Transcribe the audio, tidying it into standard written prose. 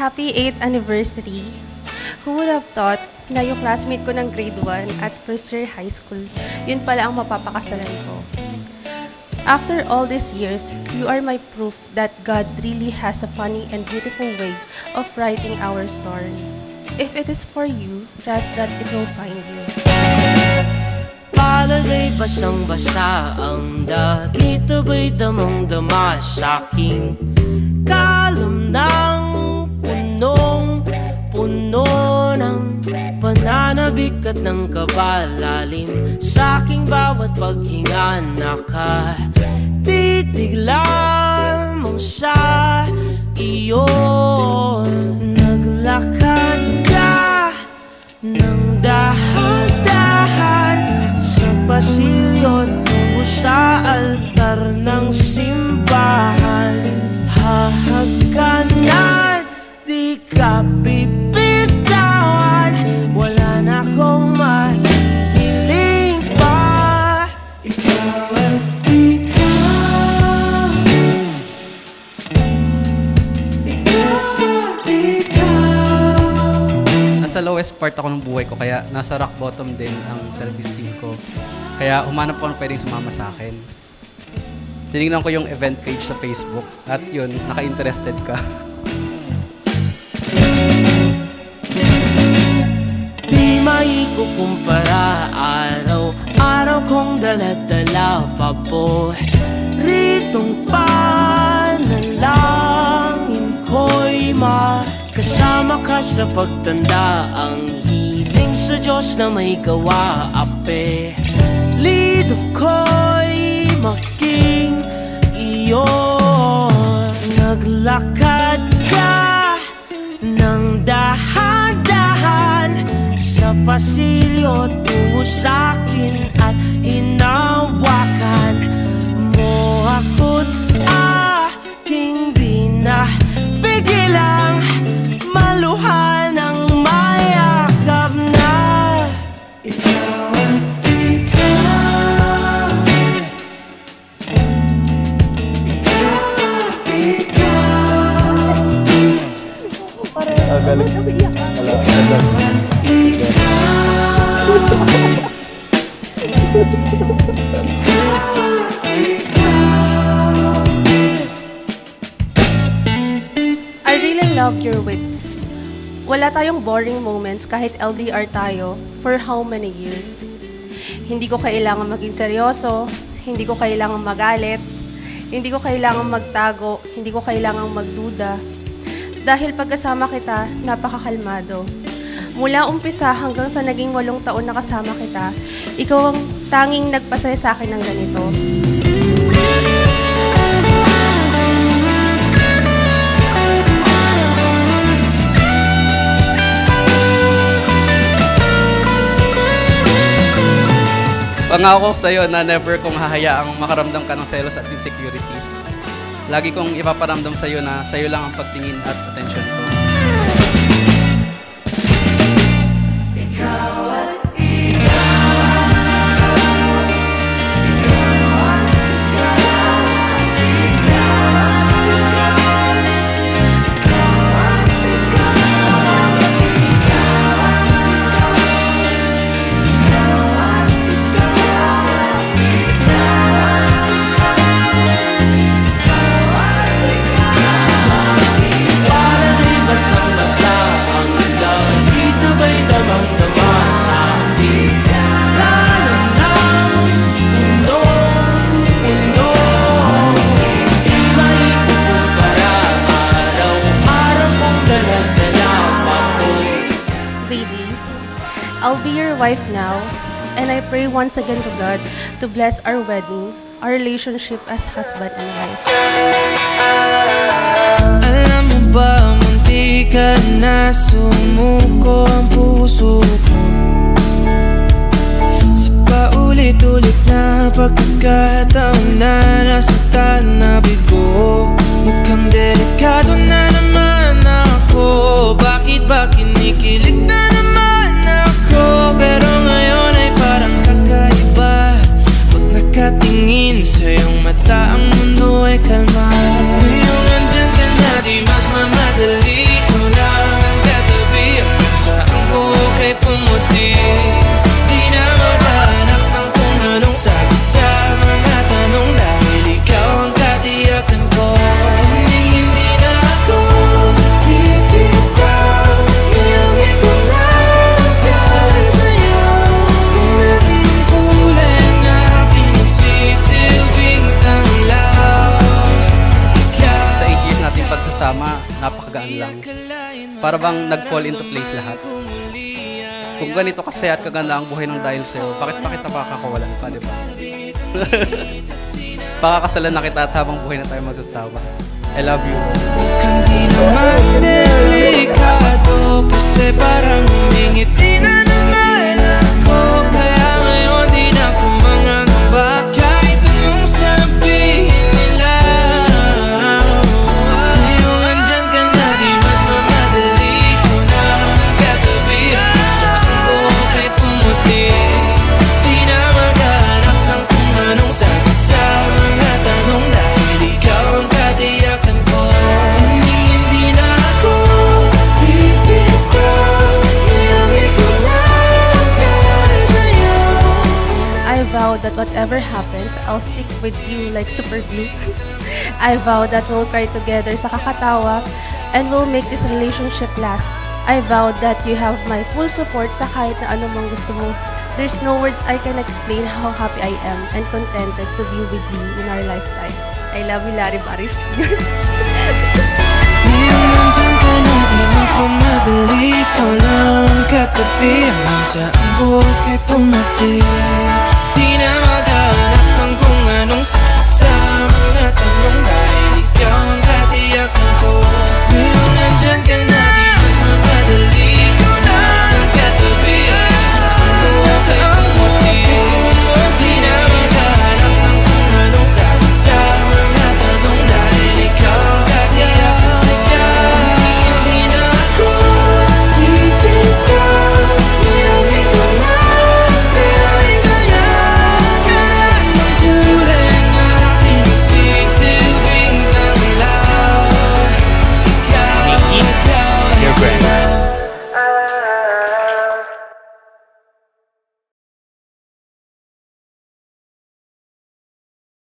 Happy 8th anniversary. Who would have thought na yung classmate ko ng grade 1 at first year high school, yun pala ang mapapakasalan ko. After all these years, you are my proof that God really has a funny and beautiful way of writing our story. If it is for you, trust that it will find you. Palagay basang-basa ang dagit, abay damang-dama sa'king kalam ng punong-puno ng pananabik at ng kabalalim. Sa'king bawat paghinga nakatitig lamang sa iyo. Naglakad ka ng dahan-dahan sa pasilyo tungo sa altar ng simbahan. Hahagkanan, di ka bibitawan, wala na akong mahihiling pa. Ikaw at ikaw, ikaw. Nasa lowest part ako ng buhay ko, kaya nasa rock bottom din ang self-esteem ko. Kaya humanap ko ng pwedeng sumama sa akin. Tinignan ko yung event page sa Facebook at yun, naka-interested ka. Di maikukumpara, araw-araw kong dala-dala pa po. Ritong panalangin ko'y makasama ka sa pagtanda. Ang hiling sa Diyos na may gawa, ape lido ko'y maging iyo. Naglakad ka ng dahan-dahan sa pasilyo tungo sa'kin at hinawakan mo ako't aking di na pigilang maluhan ng mayakap na ikaw at ikaw. Galing. I really loved your wits. Wala tayong boring moments kahit LDR tayo for how many years. Hindi ko kailangan maging seryoso, hindi ko kailangan magalit, hindi ko kailangan magtago, hindi ko kailangan magduda. Dahil pagkasama kita, napakakalmado. Mula umpisa hanggang sa naging 8 taon na kasama kita, ikaw ang tanging nagpasaya sa akin ng ganito. Pangako ko sa'yo na never kong hahayaang makaramdam ka ng selos at insecurities. Lagi kong ipaparamdam sa'yo na sa'yo lang ang pagtingin at atensyon ko. Ikaw at I'll be your wife now, and I pray once again to God to bless our wedding, our relationship as husband and wife. Alam mo ba, munti ka na sumuko ang puso ko sa paulit-ulit na pagkakataon na nasaktan na bigo. Mukhang delikado na naman ako. Bakit ba kinikilig na naman ako? Pero ngayon ay parang kakaiba. Pag nakatingin sa iyong mata, ang mundo ay kalma. Ngayong andyan ka na, di magmamadali ko na magkasama, napakagaan lang. Para bang nag-fall into place lahat. Kung ganito kasaya at kaganda ang buhay ng dahil sa'yo, bakit pa kita pakakawalan pa, di ba? Pakakasalan na kita at habang buhay na tayo magsasawa. I love you. Huwag kang di naman delikado, kasi parang humingiti na naman ako. Kaya ngayon di na ako mangangamba, kahit anong sabihin nila. Ngayong andyan ka na, di ba't mamadali ko na katabi. Saan ko kay pumuti, di na maghanap ng kung anong sagot sa mga tanong, dahil ikaw ang katiyakan ko. Hindi na ako bibitaw, mayroon ko lang para sa'yo. I vow that whatever happens, I'll stick with you like super glue. I vow that we'll cry together sa kakatawa and we'll make this relationship last. I vow that you have my full support sa kahit na ano mang gusto mo. There's no words I can explain how happy I am and contented to be with you in our lifetime. I love you, Larry Baris Jr. Ngayon nandyan ka na, di mapamadali ko lang katabi. Hanggang saan buhay kay pumati.